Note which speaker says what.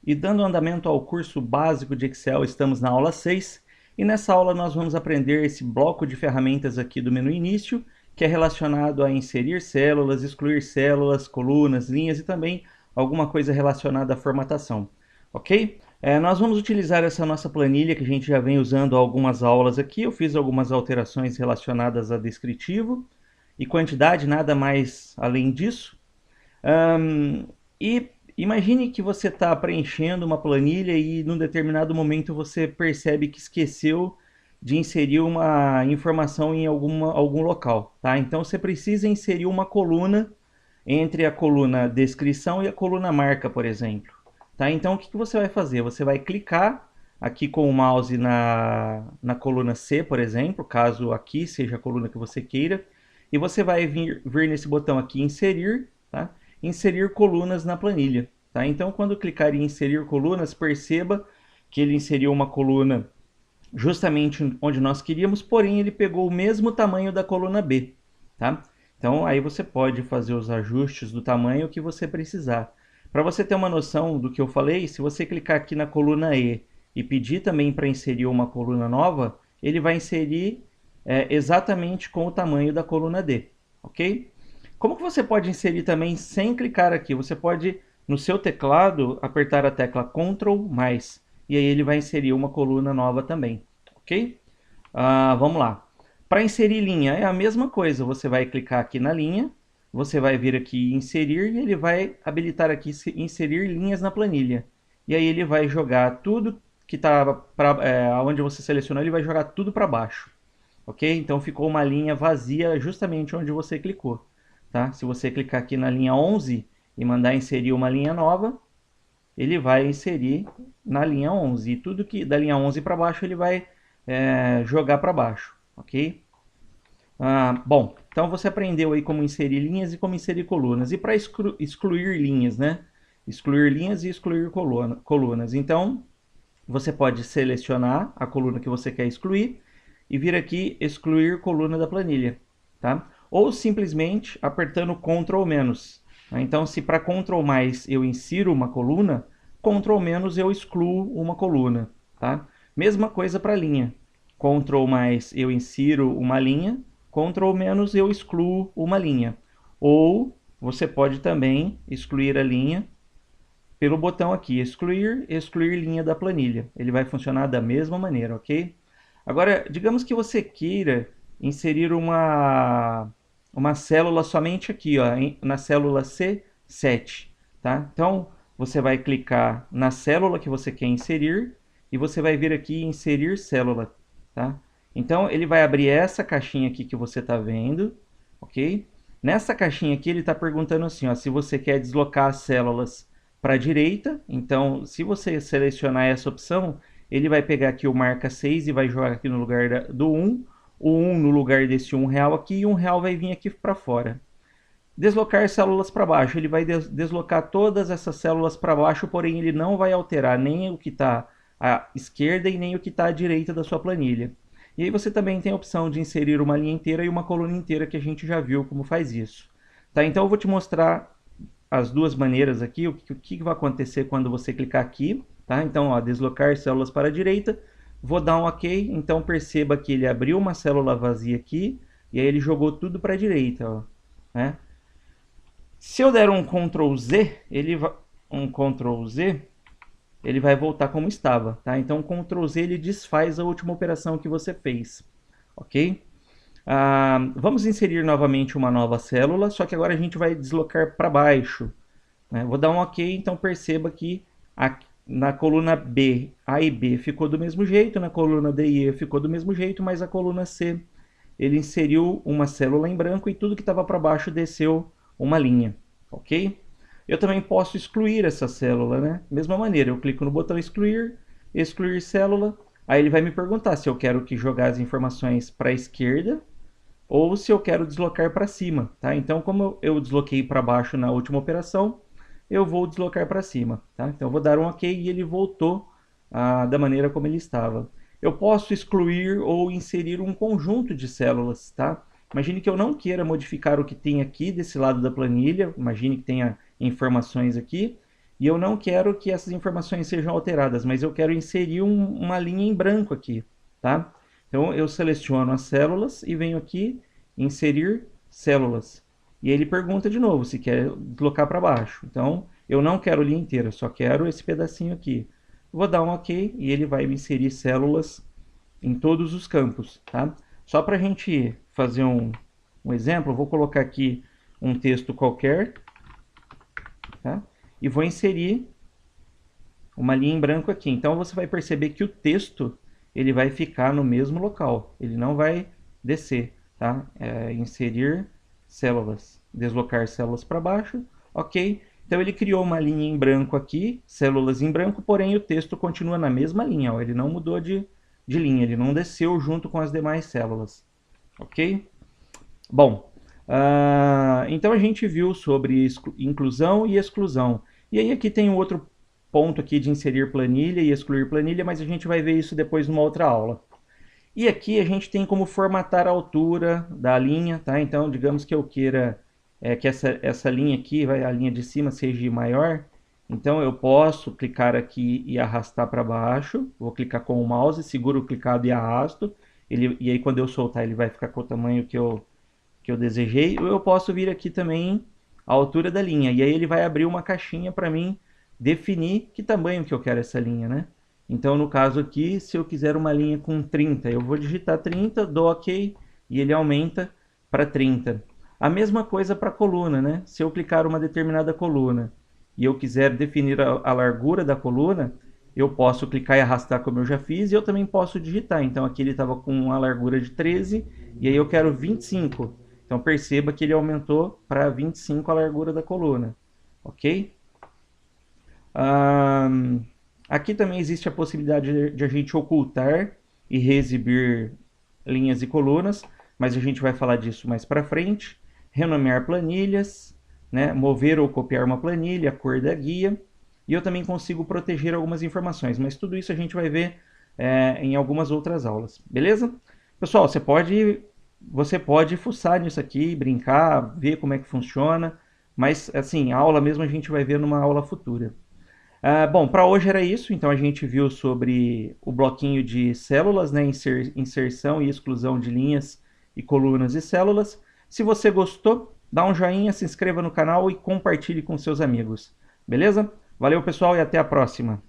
Speaker 1: e dando andamento ao curso básico de Excel, estamos na aula 6 e nessa aula nós vamos aprender esse bloco de ferramentas aqui do menu início, que é relacionado a inserir células, excluir células, colunas, linhas e também alguma coisa relacionada à formatação, ok? Nós vamos utilizar essa nossa planilha que a gente já vem usando há algumas aulas aqui. Eu fiz algumas alterações relacionadas a descritivo e quantidade, nada mais além disso. E imagine que você está preenchendo uma planilha e num determinado momento você percebe que esqueceu de inserir uma informação em algum local, tá? Então você precisa inserir uma coluna entre a coluna descrição e a coluna marca, por exemplo. Tá? Então o que você vai fazer? Você vai clicar aqui com o mouse na coluna C, por exemplo, caso aqui seja a coluna que você queira, e você vai vir nesse botão aqui, inserir, tá? Inserir colunas na planilha. Tá? Então, quando clicar em inserir colunas, perceba que ele inseriu uma coluna justamente onde nós queríamos, porém ele pegou o mesmo tamanho da coluna B. Tá? Então, aí você pode fazer os ajustes do tamanho que você precisar. Para você ter uma noção do que eu falei, se você clicar aqui na coluna E pedir também para inserir uma coluna nova, ele vai inserir exatamente com o tamanho da coluna D, ok? Como que você pode inserir também sem clicar aqui? Você pode, no seu teclado, apertar a tecla Ctrl+, e aí ele vai inserir uma coluna nova também, ok? Vamos lá. Para inserir linha é a mesma coisa, você vai clicar aqui na linha, você vai vir aqui em inserir e ele vai habilitar aqui inserir linhas na planilha. E aí ele vai jogar tudo que está onde você selecionou, ele vai jogar tudo para baixo. Ok? Então ficou uma linha vazia justamente onde você clicou. Tá? Se você clicar aqui na linha 11 e mandar inserir uma linha nova, ele vai inserir na linha 11. E tudo que da linha 11 para baixo ele vai jogar para baixo. Ok? Bom, então você aprendeu aí como inserir linhas e como inserir colunas. E para excluir linhas, né? Excluir linhas e excluir colunas. Então, você pode selecionar a coluna que você quer excluir e vir aqui excluir coluna da planilha, tá? Ou simplesmente apertando Ctrl menos. Então, se para Ctrl mais eu insiro uma coluna, Ctrl menos eu excluo uma coluna, tá? Mesma coisa para linha. Ctrl mais eu insiro uma linha, Ctrl menos eu excluo uma linha. Ou você pode também excluir a linha pelo botão aqui, excluir linha da planilha. Ele vai funcionar da mesma maneira, ok? Agora, digamos que você queira inserir uma célula somente aqui, ó, na célula C7, tá? Então, você vai clicar na célula que você quer inserir e você vai vir aqui em inserir célula, tá? Então, ele vai abrir essa caixinha aqui que você está vendo, ok? Nessa caixinha aqui, ele está perguntando assim, ó, se você quer deslocar as células para a direita. Então, se você selecionar essa opção, ele vai pegar aqui o marca 6 e vai jogar aqui no lugar do 1, o 1 no lugar desse R$1 aqui, e R$1 vai vir aqui para fora. Deslocar células para baixo, ele vai deslocar todas essas células para baixo, porém ele não vai alterar nem o que está à esquerda e nem o que está à direita da sua planilha. E aí você também tem a opção de inserir uma linha inteira e uma coluna inteira, que a gente já viu como faz isso. Tá, então eu vou te mostrar as duas maneiras aqui, o que vai acontecer quando você clicar aqui, tá? Então, ó, deslocar células para a direita, vou dar um OK, então perceba que ele abriu uma célula vazia aqui, e aí ele jogou tudo para a direita, ó, né? Se eu der um Ctrl Z, ele vai voltar como estava, tá? Então, Ctrl Z ele desfaz a última operação que você fez, ok? Vamos inserir novamente uma nova célula, só que agora a gente vai deslocar para baixo, né? Vou dar um OK, então perceba que na coluna B, A e B ficou do mesmo jeito, na coluna D e E ficou do mesmo jeito, mas a coluna C, ele inseriu uma célula em branco e tudo que estava para baixo desceu uma linha, ok? Eu também posso excluir essa célula, né? Mesma maneira, eu clico no botão excluir, excluir célula, aí ele vai me perguntar se eu quero que jogar as informações para a esquerda ou se eu quero deslocar para cima, tá? Então, como eu desloquei para baixo na última operação, eu vou deslocar para cima, tá? Então, eu vou dar um OK e ele voltou da maneira como ele estava. Eu posso excluir ou inserir um conjunto de células, tá? Imagine que eu não queira modificar o que tem aqui desse lado da planilha, imagine que tenha informações aqui, e eu não quero que essas informações sejam alteradas, mas eu quero inserir uma linha em branco aqui, tá? Então eu seleciono as células e venho aqui inserir células. E ele pergunta de novo se quer deslocar para baixo. Então eu não quero linha inteira, só quero esse pedacinho aqui. Vou dar um OK e ele vai me inserir células em todos os campos, tá? Só para a gente fazer um exemplo, eu vou colocar aqui um texto qualquer, tá? E vou inserir uma linha em branco aqui. Então você vai perceber que o texto ele vai ficar no mesmo local, ele não vai descer, tá? Inserir células, deslocar células para baixo, OK? Então ele criou uma linha em branco aqui, células em branco, porém o texto continua na mesma linha, ó, ele não mudou de linha, ele não desceu junto com as demais células, OK? Bom, então a gente viu sobre inclusão e exclusão. E aí aqui tem um outro ponto aqui de inserir planilha e excluir planilha, mas a gente vai ver isso depois numa outra aula. E aqui a gente tem como formatar a altura da linha, tá? Então, digamos que eu queira que essa linha aqui, a linha de cima, seja maior. Então, eu posso clicar aqui e arrastar para baixo. Vou clicar com o mouse, seguro o clicado e arrasto. E aí, quando eu soltar, ele vai ficar com o tamanho que eu desejei. Ou eu posso vir aqui também a altura da linha. E aí ele vai abrir uma caixinha para mim definir que tamanho que eu quero essa linha, né? Então, no caso aqui, se eu quiser uma linha com 30, eu vou digitar 30, dou OK e ele aumenta para 30. A mesma coisa para a coluna, né? Se eu clicar uma determinada coluna e eu quiser definir a largura da coluna, eu posso clicar e arrastar como eu já fiz e eu também posso digitar. Então, aqui ele estava com uma largura de 13 e aí eu quero 25. Então, perceba que ele aumentou para 25 a largura da coluna, OK? Aqui também existe a possibilidade de a gente ocultar e reexibir linhas e colunas, mas a gente vai falar disso mais para frente. Renomear planilhas, né? Mover ou copiar uma planilha, a cor da guia. E eu também consigo proteger algumas informações, mas tudo isso a gente vai ver em algumas outras aulas, beleza? Pessoal, você pode fuçar nisso aqui, brincar, ver como é que funciona, mas assim, a aula mesmo a gente vai ver numa aula futura. Bom, para hoje era isso. Então a gente viu sobre o bloquinho de células, né? Inserção e exclusão de linhas e colunas e células. Se você gostou, dá um joinha, se inscreva no canal e compartilhe com seus amigos. Beleza? Valeu, pessoal, e até a próxima.